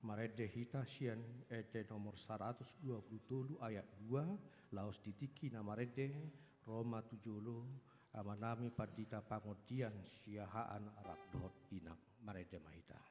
Marede Hitasian ete nomor 127 ayat 2 laos ditiki namarede Roma 70 amanami padita pangodian siahaan Arab dot inap marede mahita.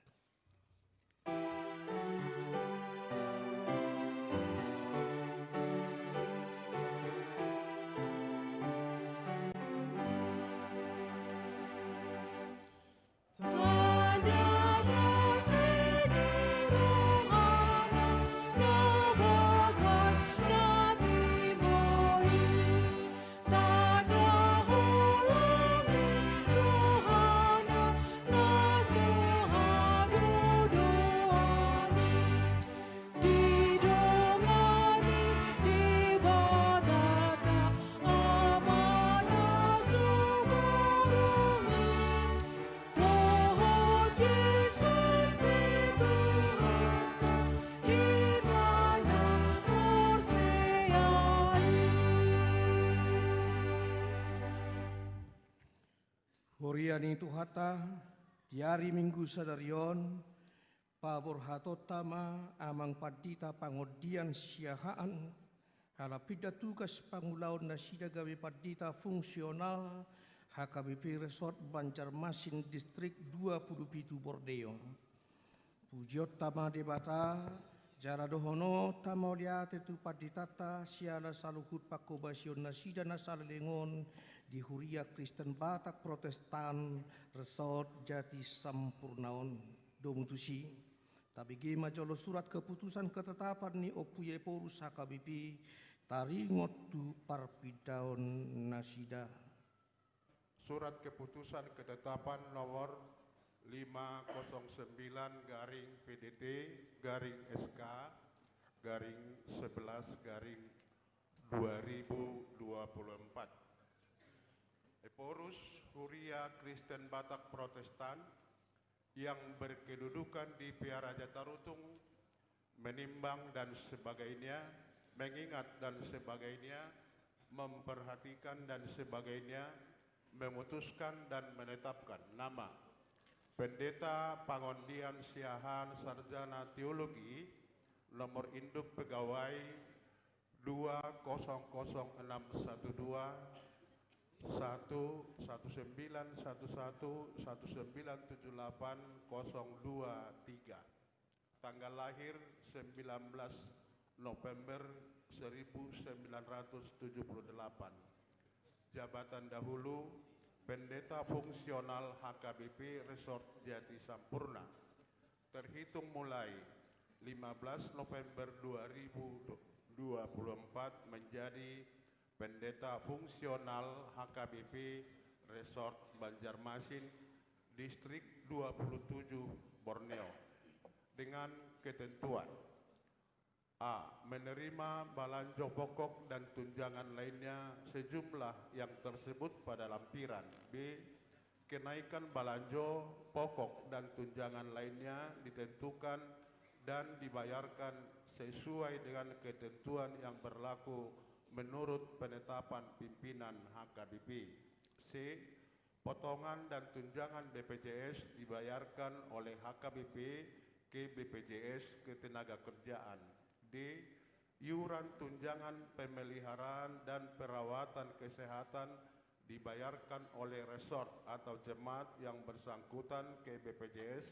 Horiani tuhata diari minggu sadarion pabor hatotama amang padita pangodian siahaan halapida tugas pangulaon nasida gawe padita fungsional HKBP Resort Banjarmasin Distrik 27 Borneo. Pujiot tama debata jara dohono tamoliate tu paditata siala saluhut pakobasion nasida nasalengon di Huria Kristen Batak Protestan Resort Jati Sampurnaon Domutusi tapi gema jolo surat keputusan ketetapan ni opuye porus HKBP taringotu parpidaon nasida. Surat keputusan ketetapan nomor 509 garing PDT garing SK garing 11 garing 2024. Eporus Huria Kristen Batak Protestan yang berkedudukan di Piaraja Tarutung menimbang dan sebagainya, mengingat dan sebagainya, memperhatikan dan sebagainya, memutuskan dan menetapkan nama Pendeta Pangondian Siahaan Sarjana Teologi nomor induk pegawai 200612 11911 1978 023 tanggal lahir 19 November 1978. Jabatan dahulu Pendeta Fungsional HKBP Resort Jati Sampurna terhitung mulai 15 November 2024 menjadi Pendeta Fungsional HKBP Resort Banjarmasin Distrik 27 Borneo dengan ketentuan A. Menerima balanjo pokok dan tunjangan lainnya sejumlah yang tersebut pada lampiran. B. Kenaikan balanjo pokok dan tunjangan lainnya ditentukan dan dibayarkan sesuai dengan ketentuan yang berlaku menurut penetapan pimpinan HKBP. C. Potongan dan tunjangan BPJS dibayarkan oleh HKBP ke BPJS Ketenagakerjaan. D. Iuran tunjangan pemeliharaan dan perawatan kesehatan dibayarkan oleh resort atau jemaat yang bersangkutan ke BPJS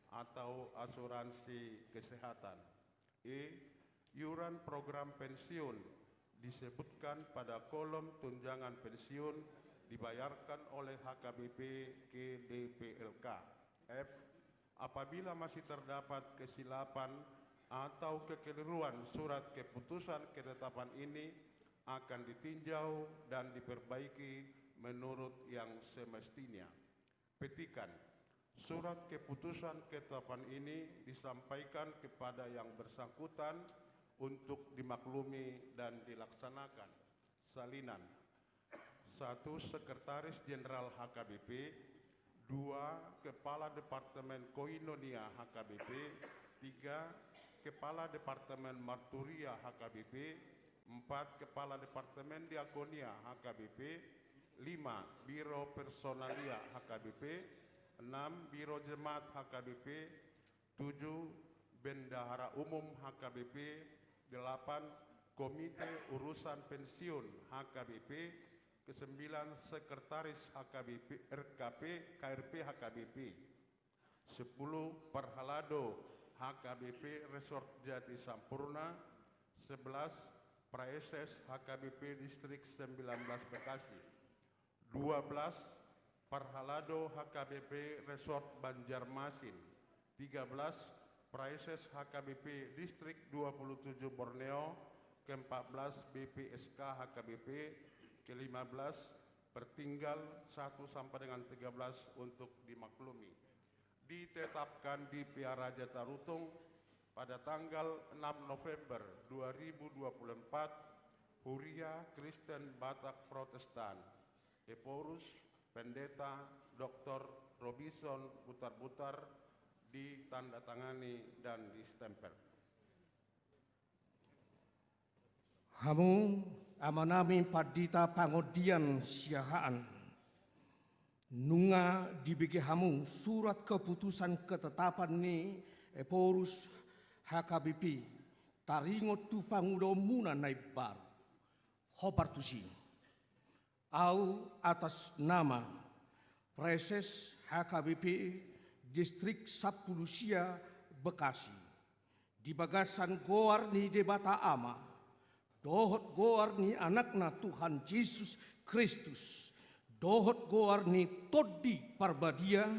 atau asuransi kesehatan. E. Iuran program pensiun disebutkan pada kolom tunjangan pensiun dibayarkan oleh HKBP ke DPLK. F. Apabila masih terdapat kesilapan atau kekeliruan surat keputusan ketetapan ini akan ditinjau dan diperbaiki menurut yang semestinya. Petikan. Surat keputusan ketetapan ini disampaikan kepada yang bersangkutan untuk dimaklumi dan dilaksanakan. Salinan. 1. Sekretaris Jenderal HKBP. 2. Kepala Departemen Koinonia HKBP. 3. Kepala Departemen Marturia HKBP. 4. Kepala Departemen Diakonia HKBP. 5. Biro Personalia HKBP. 6. Biro Jemaat HKBP. 7. Benda Bendahara Umum HKBP, 8 Komite Urusan Pensiun HKBP, ke-9 Sekretaris HKBP KRP HKBP, 10 Perhalado HKBP Resort Jati Sampurna, 11 Praeses HKBP Distrik 19 Bekasi, 12 Perhalado HKBP Resort Banjarmasin, 13 Praeses HKBP Distrik 27 Borneo, ke-14 BPSK HKBP, ke-15 pertinggal 1 sampai dengan 13 untuk dimaklumi. Ditetapkan di Piaraja Tarutung pada tanggal 6 November 2024, Huria Kristen Batak Protestan, Eporus Pendeta Dr. Robinson Butar-Butar, ditandatangani dan distempel. Hamu amanami Padita Pangodian Siahaan nunga dibagi hamu surat keputusan ketetapan ni Eporus HKBP taringot tu pangudomuna naibar Hobartusi au atas nama Praeses HKBP Distrik Sapulusia Bekasi di bagasan goar ni debata ama dohot goar ni anakna Tuhan Yesus Kristus, dohot goar ni todi parbadia,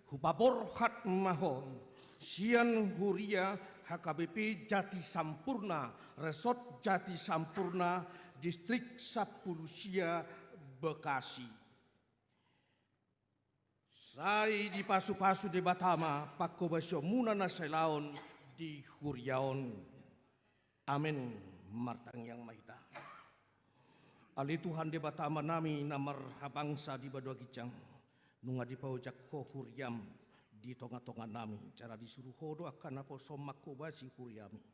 hubaborhat mahon, sian huria HKBP Jati Sampurna, Resort Jati Sampurna, Distrik Sapulusia Bekasi. Sai di pasu-pasu de Batama, pakko basyo muna na selaon di huriaon. Amin. Martang yang mahita. Ali Tuhan de Batama nami namar habangsa di badua gicang. Nunga di paujak ko huriam di tonga-tonga nami. Cara disuruh hodo akan apa somak ko basi huriami.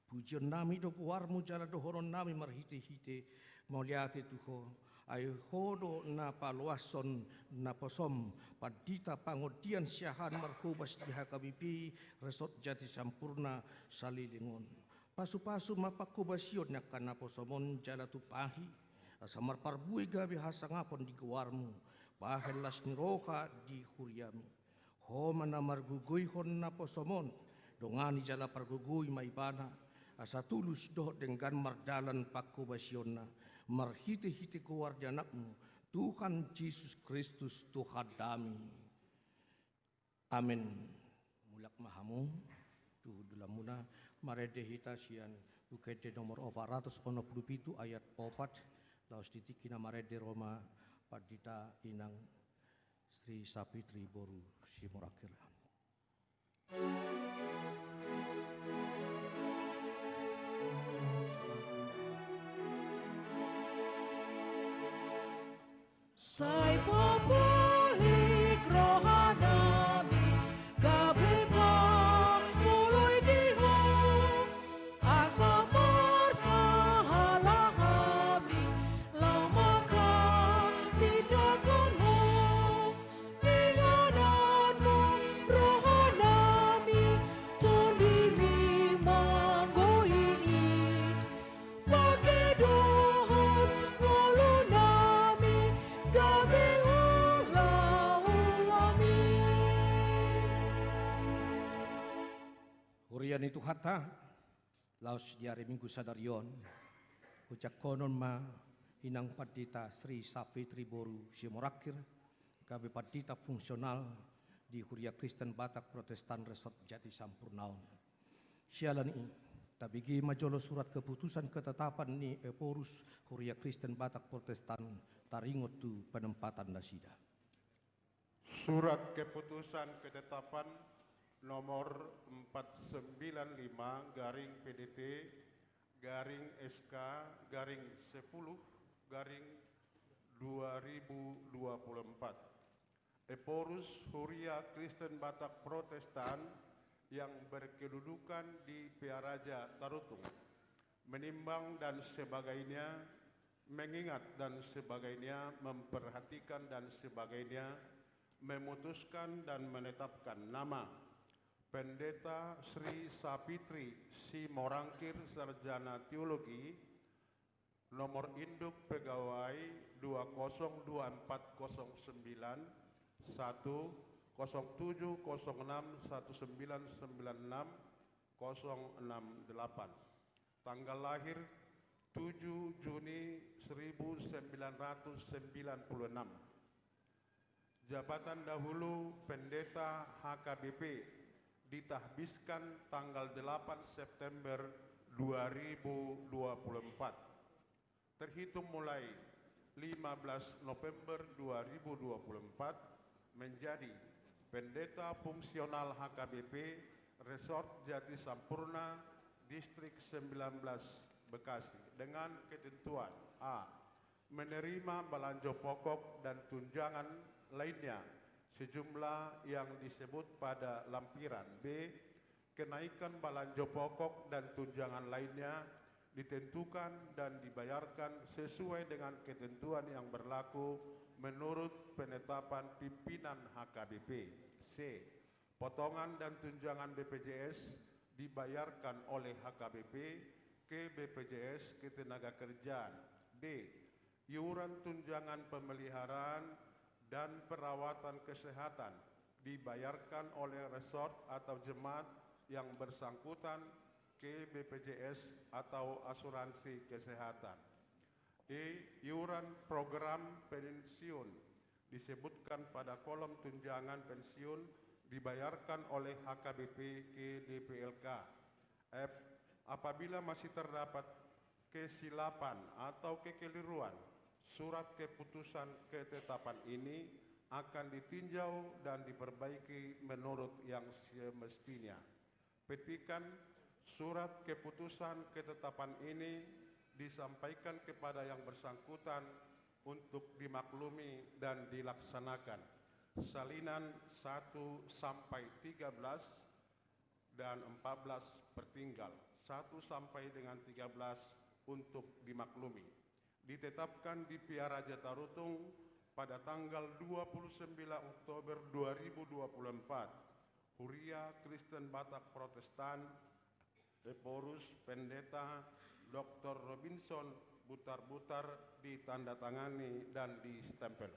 Pujian nami do kuarmu jala do horon nami marhite-hite. Mauliate tuho. Ayo hodo na paluason na posom Padita Pangodian Siahaan marhubas di HKBP Resort Jati Sampurna Salilingon. Pasu-pasu mapakubasyon na kanaposomon jala tupahi asamar parbui gabi hasangapon di guarmu bahelas ni roha di huriami ho manamar guguy hon na posomon dongani jala parguguy maibana asa tulus doh dengan mardalan pakubasyon na marhite-hite guar janakmu Tuhan Yesus Kristus Tuhan dami. Amin. Mulak mahamu tu dalam muna marede hitasian ukede nomor 467 ayat 4 laos ditiki na marede Roma Padita Inang Sri Sapitri Boru Simurakir. Sai populik rohanami kablipa mulai diho asa masahalami lamaka tidak kunho ingananmu rohanami tondimi manggoi pakai dohon walunami gabi ula-ulami. Hurian itu hatta laos di hari Minggu sadarion ucak konon ma Inang Padita Sri Sapitri Boru Simurakir gabi Padita fungsional di Huria Kristen Batak Protestan Resort Jati Sampurnaon. Sialan ini tabigi majolo surat keputusan ketetapan ni Eporus Huria Kristen Batak Protestan taringot tu penempatan nasida. Surat keputusan ketetapan nomor 495 garing PDT garing SK garing 10 garing 2024. Eporus Huria Kristen Batak Protestan yang berkedudukan di Piaraja Tarutung menimbang dan sebagainya, mengingat dan sebagainya, memperhatikan dan sebagainya, memutuskan dan menetapkan nama Pendeta Sri Sapitri Simorangkir Sarjana Teologi, nomor induk pegawai 2024009 107061996 tanggal lahir 7 Juni 1996. Jabatan dahulu Pendeta HKBP ditahbiskan tanggal 8 September 2024. Terhitung mulai 15 November 2024 menjadi Pendeta Fungsional HKBP Resort Jati Sampurna Distrik 19 Bekasi dengan ketentuan A. Menerima belanja pokok dan tunjangan lainnya sejumlah yang disebut pada lampiran. B. Kenaikan belanja pokok dan tunjangan lainnya ditentukan dan dibayarkan sesuai dengan ketentuan yang berlaku menurut penetapan pimpinan HKBP. C. Potongan dan tunjangan BPJS dibayarkan oleh HKBP ke BPJS Ketenagakerjaan. D. Iuran tunjangan pemeliharaan dan perawatan kesehatan dibayarkan oleh resort atau jemaat yang bersangkutan ke BPJS atau asuransi kesehatan. E. Iuran program pensiun disebutkan pada kolom tunjangan pensiun dibayarkan oleh HKBP ke DPLK. F. Apabila masih terdapat kesilapan atau kekeliruan, surat keputusan ketetapan ini akan ditinjau dan diperbaiki menurut yang semestinya. Petikan surat keputusan ketetapan ini disampaikan kepada yang bersangkutan untuk dimaklumi dan dilaksanakan. Salinan 1 sampai 13 dan 14 pertinggal. 1 sampai dengan 13 untuk dimaklumi. Ditetapkan di Piaraja Tarutung pada tanggal 29 Oktober 2024. Huria Kristen Batak Protestan, Eporus Pendeta Dr. Robinson Butar-Butar ditandatangani dan distempel.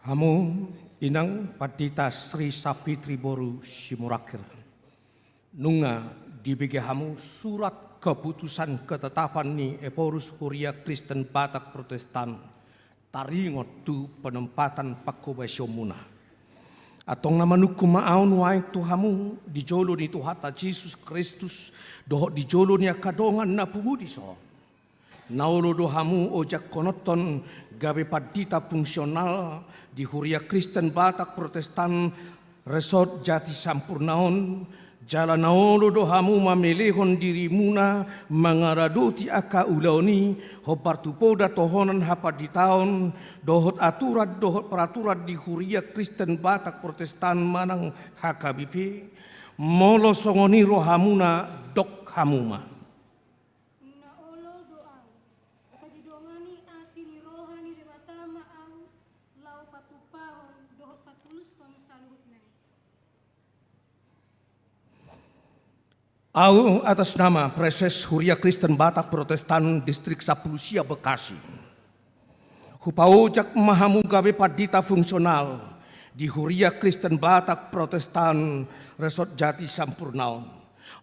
Hamu inang Pendeta Sri Sapitri Boru Simurakir. Nunga dibagi hamu surat keputusan ketetapan ni Eporus Huria Kristen Batak Protestan taringot tu penempatan pakobasyo muna. Atong naman kumaaon wae tu hamu dijolo ni Tuhata Yesus Kristus dohok dijolo ni kadongan na pumudiso. Naulo do hamu ojak konoton gabe padita fungsional di Huria Kristen Batak Protestan Resort Jati Sampurnaon. Jala naolo do hamu mamelehon diri muna mangaradoti aka ulaoni hopartupoda tohonan hapa di tahun dohot aturan dohot peraturan di Huria Kristen Batak Protestan manang HKBP molo songoni rohamuna dok hamuma. Naolo doang sadidongani asini rohani debatama au lau patupahon dohot patulus ton saluhutna. Au atas nama Preses Huria Kristen Batak Protestan Distrik Sapulusia Bekasi. Hupaojak mahamu gawe padita fungsional di Huria Kristen Batak Protestan Resort Jati Sampurnaon.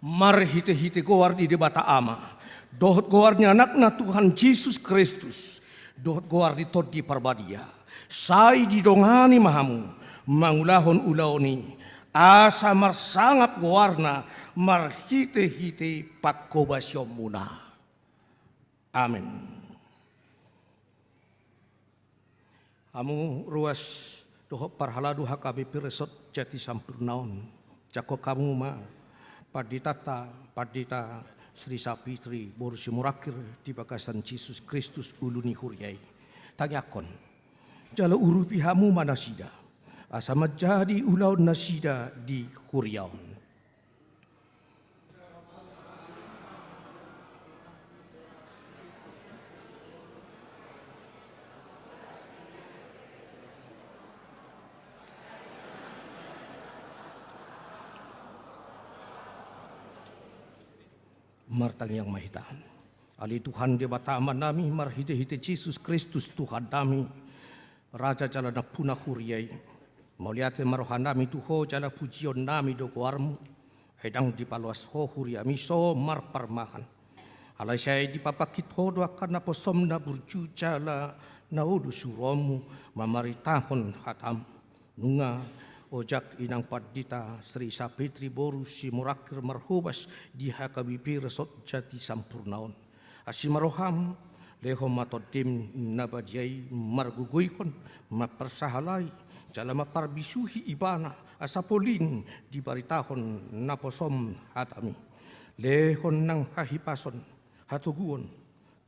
Marhite-hite goar di debata ama. Dohot goarnya anakna Tuhan Yesus Kristus. Dohot goar di tod di parbadia. Sai didongani mahamu mangulahon ulaoni. Asa marsangat warna marhite-hite pakobasyo muna. Amin. Kamu ruas doho parhaladu HKBP Resort Jati Sampurnaon. Jako kamu ma paditata padita Sri Sapitri Boru Simurakir di Bakasan Yesus Kristus uluni huriai. Tanyakon jala urupi hamu manasida. Asa menjadi ulau nasida di Huriaun. martang yang mahita. Ali Tuhan Dewa Ta'ama nami marhite-hite Yesus Kristus Tuhan nami. Raja jala napuna huriai. Mauliate marohan nami tuho jala pujion nami dogoarmu. Hedang di paluas ho huriami so marparmahan. Alai saya di papakit ho doakan naposom na burju jala naudu suromu mamaritahon hatam. Nunga ojak inang padita Sri Sapitri Boru si murakir marhubas di hakabipir resot jati sampurnaon. Asimaroham leho matodim nabadiai marguguikon mapersahalai jala maparbisuhi ibana asapolin di baritahon naposom hatami. Lehon nang hahipason hatuguon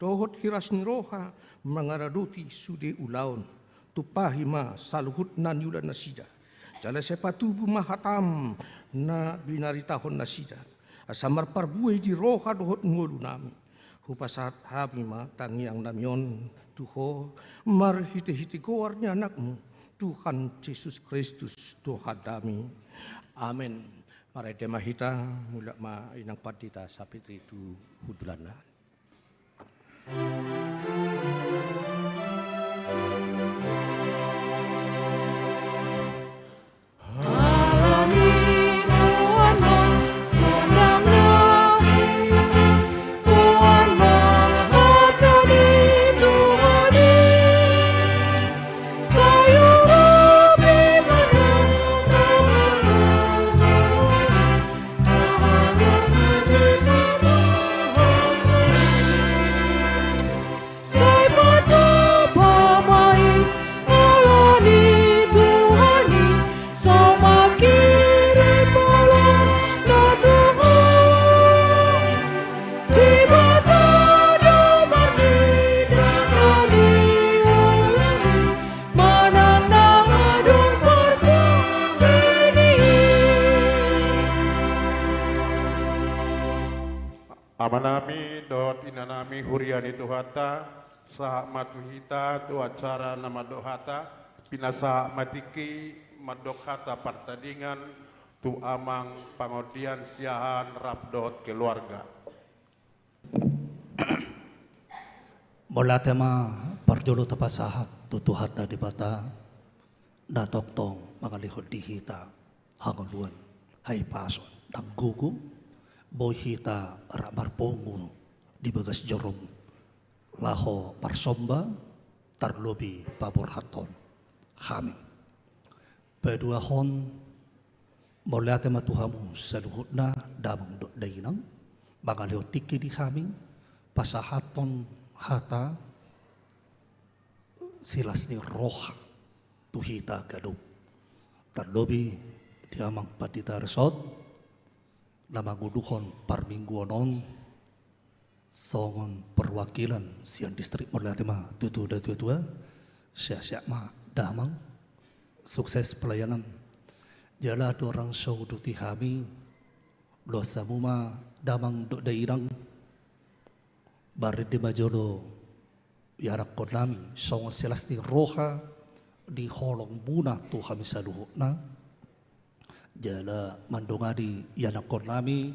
tohot hiras niroha mangaraduti sude ulaon tupahima saluhut nanyula nasida. Jala sepatubu mahatam na binaritahon nasida. Asamar parbuai di roha dohot ngolu nami. Hupasat habima tangiang namion tuho marhite-hite goarnya anakmu Tuhan Yesus Kristus Tuhan kami. Amin. Marai demahita mulak ma inang padita Sapitri itu hudulana. Amanami dot inanami huriani tuhata saha matuhita tu acara nama dohata pinasa matiki madokhata partadingan tu amang pangodian siahan rabdot keluarga. Bola tema parjolo tapasahat tutuhata di bata datok tong makalihod dihita hanguluan hai pason taggugu boy hita rabar pongo di bagas jorom laho parsomba tarlobi pabor haton kami pedua hon bolate matuhamu saluhutna damang dot dainang bagalio tiki di kami pasahaton hata silas ni roha tuhita gadup tarlobi diamang patita resot namaguduhon parmingguanon songon perwakilan siang distrik Morlatema tutu da tua siak ma damang sukses pelayanan jala dorang sauduti kami lo samuma damang do dairang barid di majolo yarak konami songon selasti roha di holong buna tu kami saluhna jala mandongadi yanakon nami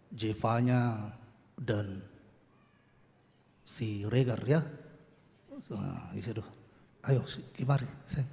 Jevanya dan si Regar ya isido ayo kimari sen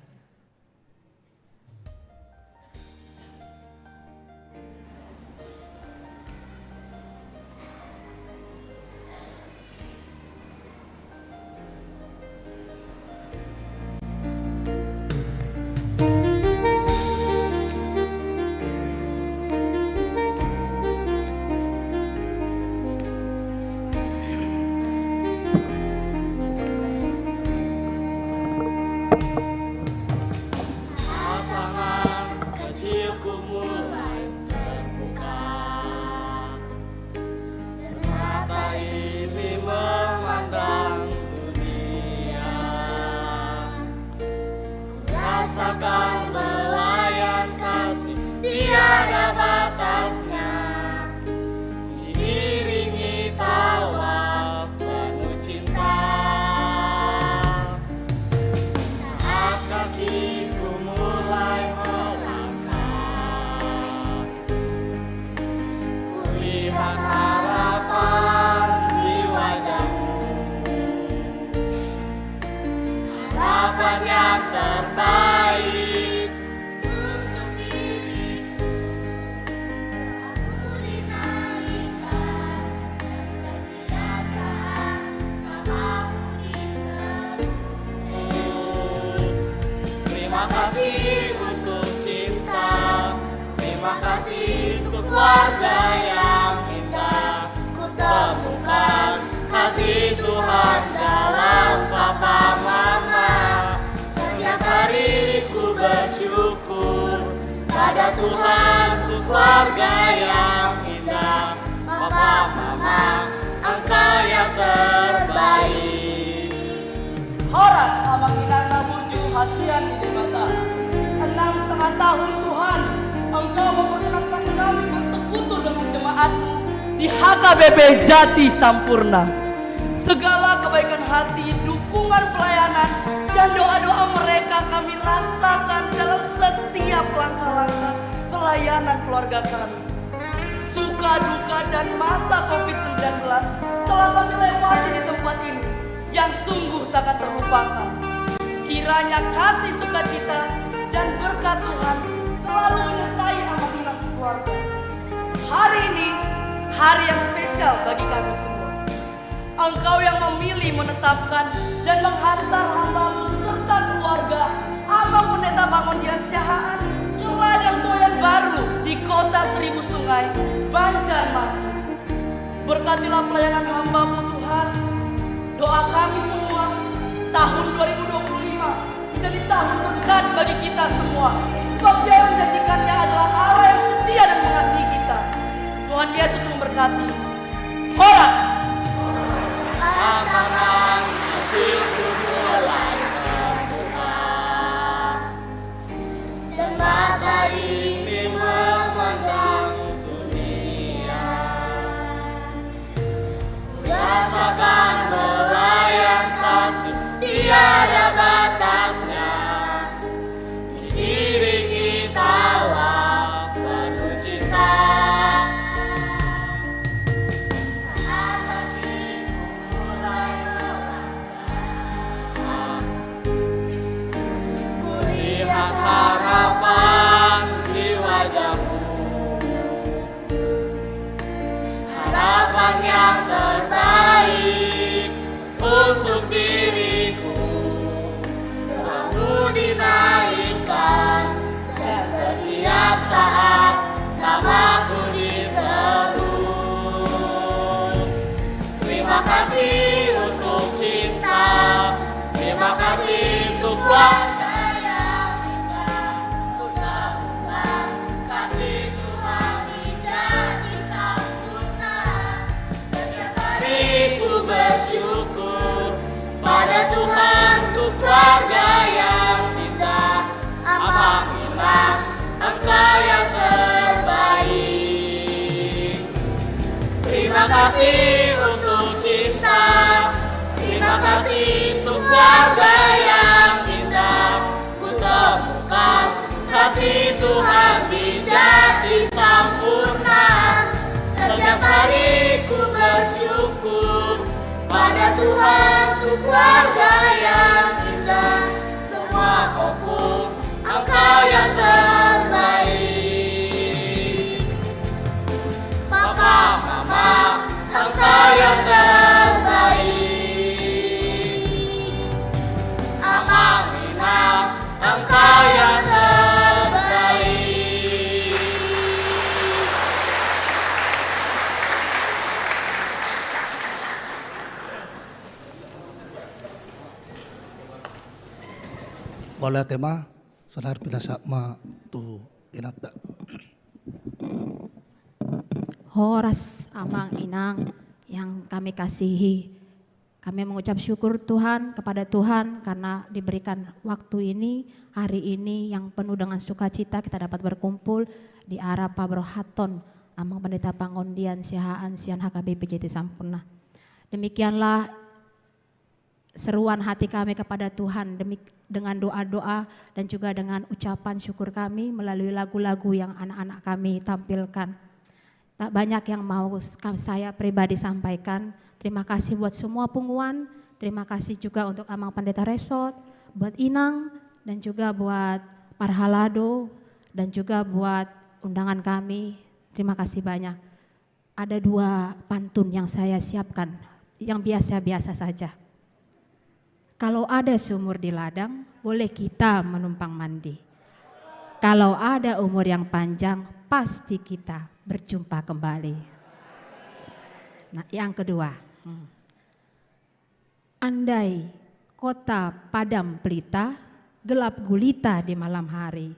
Harapan keluarga yang indah. Ku temukan kasih Tuhan dalam papa mama. Setiap hari ku bersyukur pada Tuhan untuk keluarga yang indah. Papa mama, engkau yang terbaik. Horas amang inana burju hasian di mata. 6,5 tahun Tuhan, Engkau memperkenankan kami bersekutu dengan jemaat-Mu di HKBP Jati Sampurna. Segala kebaikan hati, dukungan pelayanan, dan doa-doa mereka kami rasakan dalam setiap langkah-langkah pelayanan keluarga kami. Suka duka dan masa COVID-19 telah kami lewati di tempat ini yang sungguh takkan terlupakan. Kiranya kasih sukacita dan berkat Tuhan selalu menyertai amat inang sekeluarga. Hari ini hari yang spesial bagi kami semua. Engkau yang memilih, menetapkan dan menghantar hamba-Mu serta keluarga Abang Pendeta Pangondian Syahaan ke ladang Toyan Baru di kota Seribu Sungai, Banjarmasin. Berkatilah pelayanan hamba-Mu Tuhan. Doa kami semua tahun 2025 menjadi tahun berkat bagi kita semua. Sebab Dia yang menjanjikannya adalah Allah yang setia dan mengasihi kita. Tuhan Yesus memberkati. Horas. Amanah hatiku mulai terbuka dan mata ini memandang dunia. Ku rasakan belayan kasih tiada batasnya. Diiringi tawa penuh cinta. Saat hatiku mulai melangkah, kulihat harapan di wajah-Mu. Harapan yang terbaik untuk diriku. Doa-Mu dinaikkan dan setiap saat namaku disebut. Terima kasih untuk cinta, terima kasih untuk keluarga yang indah. Ku temukan kasih Tuhan menjadi sempurna. Setiap hari ku bersyukur pada Tuhan untuk keluarga yang indah. Amang inang, Engkau yang terbaik. Terima kasih untuk cinta, terima kasih untuk keluarga yang indah. Ku temukan kasih Tuhan menjadi sempurna. Setiap hari ku bersyukur pada Tuhan untuk keluarga yang indah. Semua kumpul, Engkau yang terbaik. Papa, mama, Engkau yang terbaik. Amang inang, Engkau yang terbaik. Boleh tema saudara pinasa ma tu inata. Horas amang inang yang kami kasihi. Kami mengucap syukur Tuhan kepada Tuhan karena diberikan waktu ini, hari ini yang penuh dengan sukacita kita dapat berkumpul di arah Pabrohaton Amang Pendeta Pangondian Syahaan Sian HKBP Jati Sampurna. Demikianlah seruan hati kami kepada Tuhan dengan doa-doa dan juga dengan ucapan syukur kami melalui lagu-lagu yang anak-anak kami tampilkan. Tak banyak yang mau saya pribadi sampaikan. Terima kasih buat semua pengumuman, terima kasih juga untuk Amang Pendeta Resort, buat Inang dan juga buat Parhalado dan juga buat undangan kami. Terima kasih banyak. Ada 2 pantun yang saya siapkan, yang biasa-biasa saja. Kalau ada sumur di ladang, boleh kita menumpang mandi. Kalau ada umur yang panjang, pasti kita berjumpa kembali. Nah, yang kedua, andai kota padam pelita, gelap gulita di malam hari,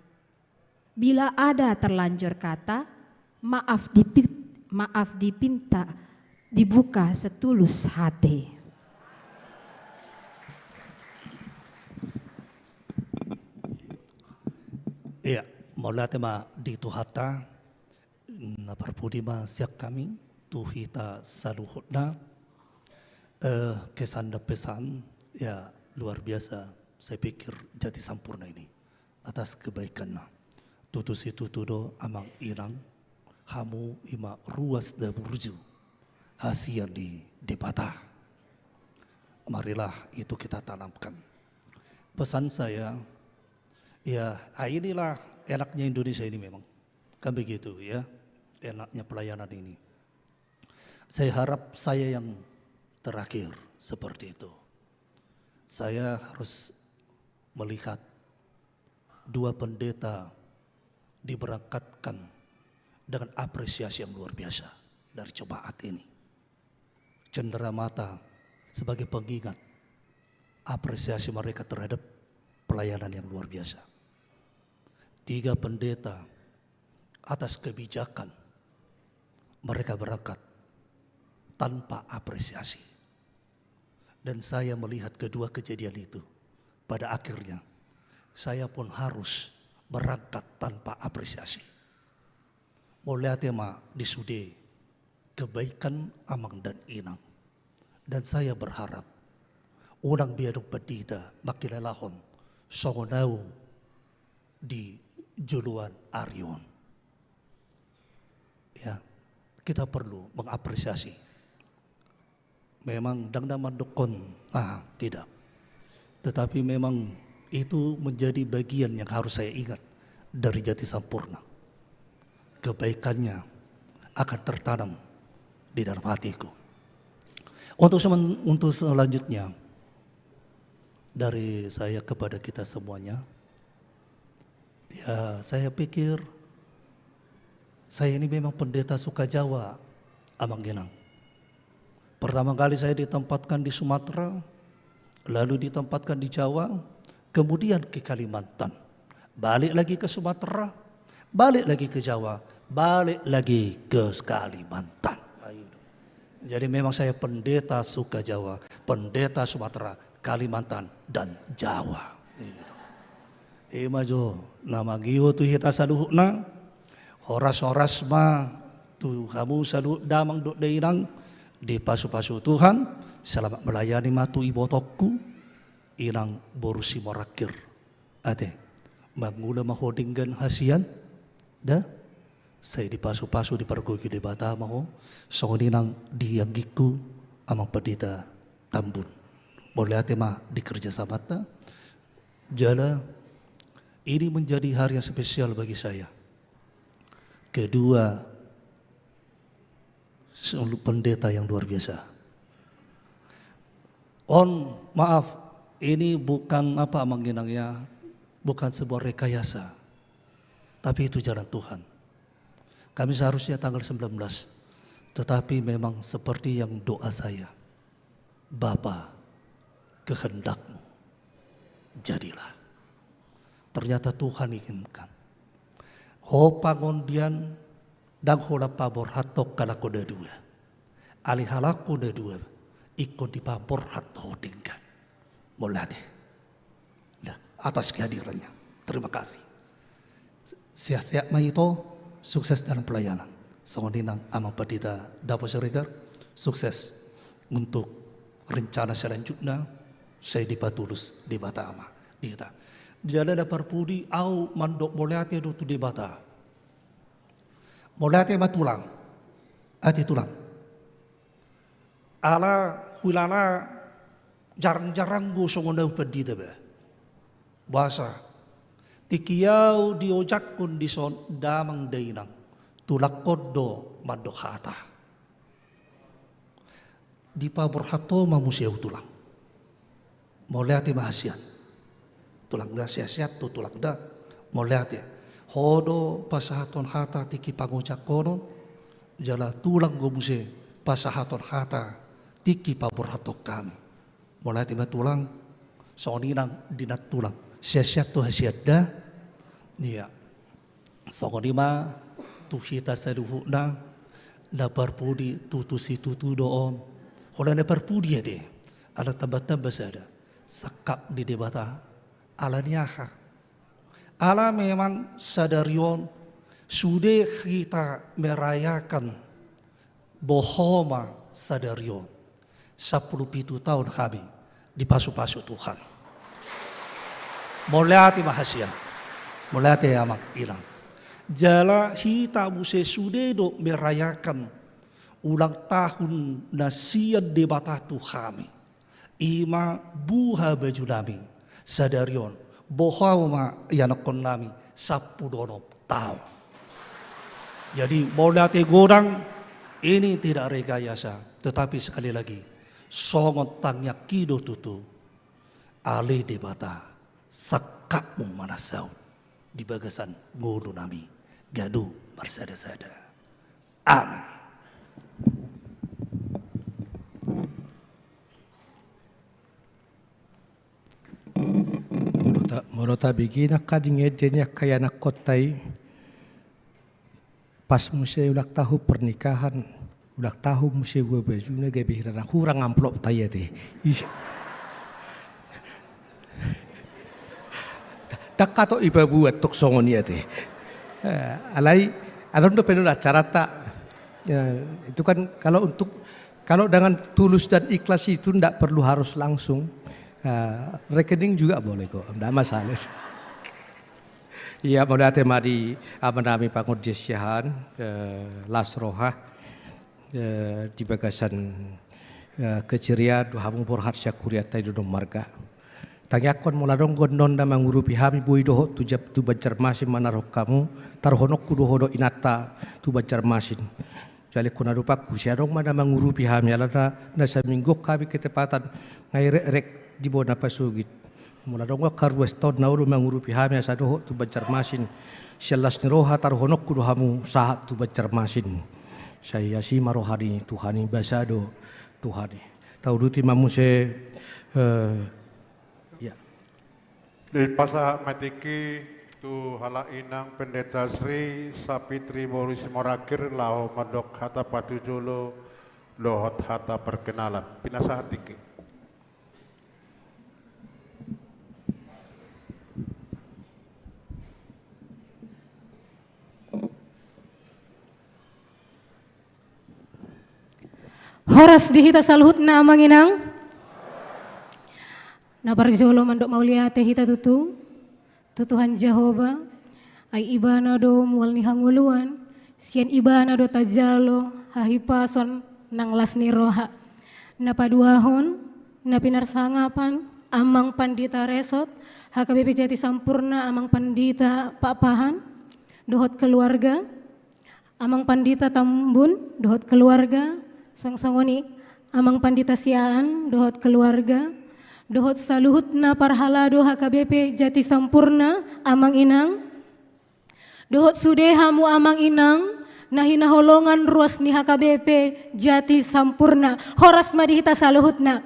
bila ada terlanjur kata, maaf dipinta, dibuka setulus hati. Iya, mula tema di Tuhata, na parpudima siak kami, tuhita saluhutna, kesan dan pesan, ya luar biasa. Saya pikir jati sampurna ini atas kebaikannya. Tutus itu tudo amang irang, hamu ima ruas da burju, hasil di debata. Marilah itu kita tanamkan. Pesan saya, ya, inilah enaknya Indonesia ini memang. Kan begitu ya, enaknya pelayanan ini. Saya harap saya yang terakhir seperti itu. Saya harus melihat dua pendeta diberangkatkan dengan apresiasi yang luar biasa dari jemaat ini. Cenderamata sebagai pengingat apresiasi mereka terhadap pelayanan yang luar biasa. 3 pendeta atas kebijakan mereka berangkat tanpa apresiasi. Dan saya melihat kedua kejadian itu, pada akhirnya saya pun harus berangkat tanpa apresiasi. Melihat tema disude kebaikan amang dan inang. Dan saya berharap orang biadong pedita makilalahon songonau di juluan Arion. Ya, kita perlu mengapresiasi. Memang dangdang mandokon, tidak. Tetapi memang itu menjadi bagian yang harus saya ingat dari jati sampurna. Kebaikannya akan tertanam di dalam hatiku. Untuk selanjutnya dari saya kepada kita semuanya, ya saya pikir saya ini memang pendeta suka Jawa, Amang Ginang. Pertama kali saya ditempatkan di Sumatera, lalu ditempatkan di Jawa, kemudian ke Kalimantan, balik lagi ke Sumatera, balik lagi ke Jawa, balik lagi ke Kalimantan. Jadi memang saya pendeta suka Jawa, pendeta Sumatera, Kalimantan, dan Jawa. Majo nama giyo tu hita saluhna, horas-horas ma tu kamu saluh damang dok dairang di pasu-pasu Tuhan, selamat melayani matu ibotokku, irang borusi morakir. Ate, mangula mahodinggan hasian, dah. Saya di pasu-pasu di pergoki di bata maho, songoninang dianggiku amang pedita Tambun. Boleh tema di kerja samata, jala ini menjadi hari yang spesial bagi saya. Kedua, seluruh pendeta yang luar biasa. Maaf, ini bukan apa mengginangnya, bukan sebuah rekayasa, tapi itu jalan Tuhan. Kami seharusnya tanggal 19, tetapi memang seperti yang doa saya, Bapa, kehendakmu jadilah. Ternyata Tuhan inginkan. Ho pangondian dan hola pabor hatok kalako da dua. Alihalako da dua ikut di pabor hatok tingkan. Molade. Nah, atas kehadirannya. Terima kasih. Sehat-sehat ma itu. Sukses dalam pelayanan. Songoninang amang pedita Dapo Serigar, sukses untuk rencana selanjutnya. Saya dipatulus di bata ama. Dita. Jala da parpudi au mandok moleate do tu di bata. Moleate matulang. Ati tulang. Ala hulala jarang-jarang go songonau pedita be. Bahasa tikiau diojakun di son damang dainang tulak kodo madokhata di pabor hato mamusiau tulang moliate mahasian tulang da siasiat tu tulang da moliate hodo pasahaton hata tiki pangojak kono jala tulang gomuse pasahaton hata tiki pabor hatok kami. Mulai tiba tulang, soninang dinat tulang. Siasat tu hasiat dah, dia. Sonima tu kita seduhuna, lapar pudi tutusi tutu doon. Kalau lapar pudi ada, ada tambah-tambah saja. Sakak di debata, ala niaha. Ala memang sadarion, sudah kita merayakan bohoma sadarion. 17 tahun kami dipasu-pasu Tuhan. Mulyati mahasya, mulyati amak bilang. Jala kita muse sudah merayakan ulang tahun nasihat debata Tuhan. Ima buha baju nami sadarion bohama yanakon nami 10 tahun. Jadi mulyati gorang ini tidak rekayasa, tetapi sekali lagi songot tangnya kido tutu ali debata sakakmu manasau di bagasan ngodo nami gaduh bersada-sada. Amin. Morota bigina kading edenya kaya nak kotai pas musai ulang tahun pernikahan ulang tahun musai gue bajuna gue bihirana kurang amplop taya teh. Tak kato iba buat tok songonia teh. Alai ada untuk penuh acara tak. Ya, itu kan kalau dengan tulus dan ikhlas itu tidak perlu harus langsung. Rekening juga boleh kok, tidak masalah. Iya, mulai temadi amanami pangut jesiahan lasroha di bagasan keceria duhamu borhat syakuria taido marga. Tanyakon muladong gondon da mangurupi hami bui doho tu bacar masin manarok kamu tarhonok kudo hodo inata tu bacar masin. Jadi kuna rupa kusiadong mana mangurupi hami alana nasa minggu kami ketepatan ngai rek di bawah napa sugit. Mula dong karwes tahun nauru mangurupi hami asadoh tu bacar masin. Syalas niroha tarhonok kudo hamu sahat tu bacar masin. Saya si marohani Tuhani basado Tuhani. Tahu duti mamu se ya. Di pasah matiki tu hala inang pendeta Sri Sapitri Boris Morakir lau madok hata patujolo lohot hata perkenalan pinasah tiki. Horas dihita saluhut na manginang. Na parjolo mandok mauliate hita tutuhan Jehovah. Ay ibana do mual ni hanguluan. Sian ibana do tajalo hahipason nang las ni roha. Na paduahon na pinarsangapan amang pandita resot. HKBP Jati Sampurna amang pandita papahan. Dohot keluarga. Amang pandita Tambun dohot keluarga. Sang-sangoni amang pandita siaan dohot keluarga dohot saluhut na parhalado HKBP Jati Sampurna amang inang dohot sudehamu amang inang na hinaholongan ruas ni HKBP Jati Sampurna horas madihita saluhut na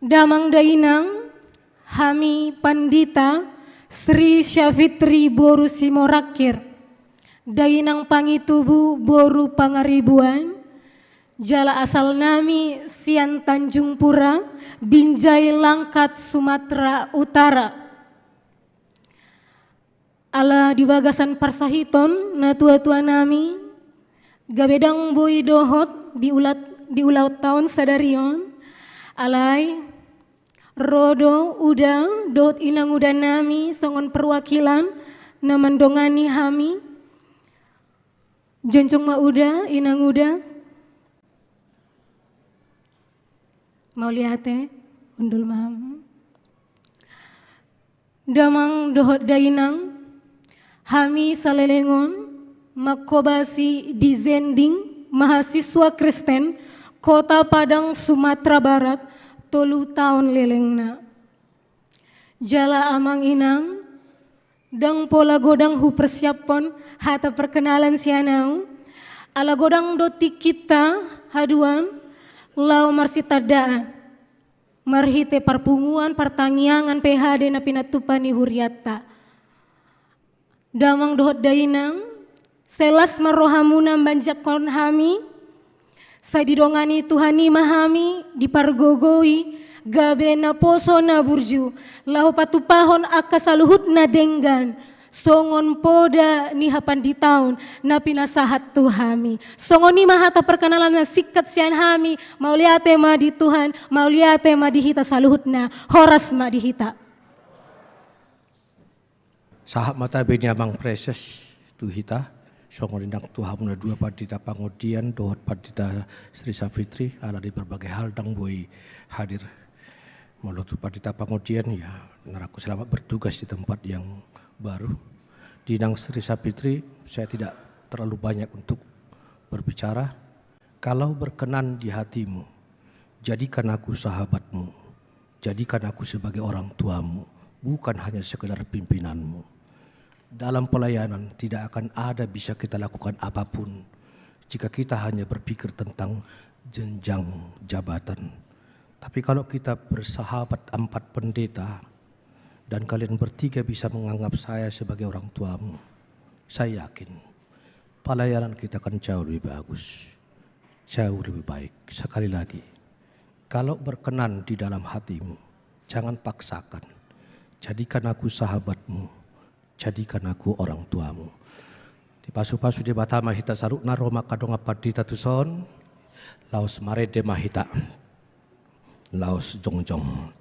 damang dainang hami pandita Sri Syafitri Boru Simorakir dainang pangitubu boru pangaribuan jala asal nami Sian Tanjung Pura Binjai Langkat Sumatera Utara ala di bagasan parsahiton na tua-tua nami gabedang boy dohot di ulat tahun sadarion alai rodo uda dohot inang uda nami songon perwakilan na mandongani hami Joncong mauda, inang uda, mau liate, undul maham. Damang dohot dainang, hami salelengon, makobasi di Zending, mahasiswa Kristen, Kota Padang, Sumatera Barat, 3 tahun lelengna. Jala amang inang, Dang pola godang hu persiapon hata perkenalan sianau. Ala godang doti kita haduan lau marsitadaan. Marhite parpunguan pertangiangan PHD na pinatupani huriata. Damang dohot dainang selas marohamunam banjak kon hami. Saya didongani Tuhani mahami dipargogoi gabe na poso na burju lahu patupahon aka saluhut na denggan songon poda ni hapan di tahun na pinasahat Tuhami songon ni mahata perkenalan na sikat sian hami mau liate ma di Tuhan mau liate ma di hita saluhut na horas ma di hita sahab mata benyamang preses tu hita songon indang Tuhan na dua partita pangodian dohot partita Sri Safitri ala di berbagai hal dang boy hadir melalui partita pangodian ya naraku selamat bertugas di tempat yang baru di Indang Sri Safitri saya tidak terlalu banyak untuk berbicara kalau berkenan di hatimu jadikan aku sahabatmu jadikan aku sebagai orang tuamu bukan hanya sekedar pimpinanmu. Dalam pelayanan tidak akan ada bisa kita lakukan apapun jika kita hanya berpikir tentang jenjang jabatan. Tapi kalau kita bersahabat 4 pendeta dan kalian bertiga bisa menganggap saya sebagai orang tuamu, saya yakin pelayanan kita akan jauh lebih bagus, jauh lebih baik. Sekali lagi, kalau berkenan di dalam hatimu, jangan paksakan. Jadikan aku sahabatmu, jadikan aku orang tuamu. Di pasu-pasu di Batama hita sarukna Roma kadonga padita tuson, laos marede mahita, laos jongjong.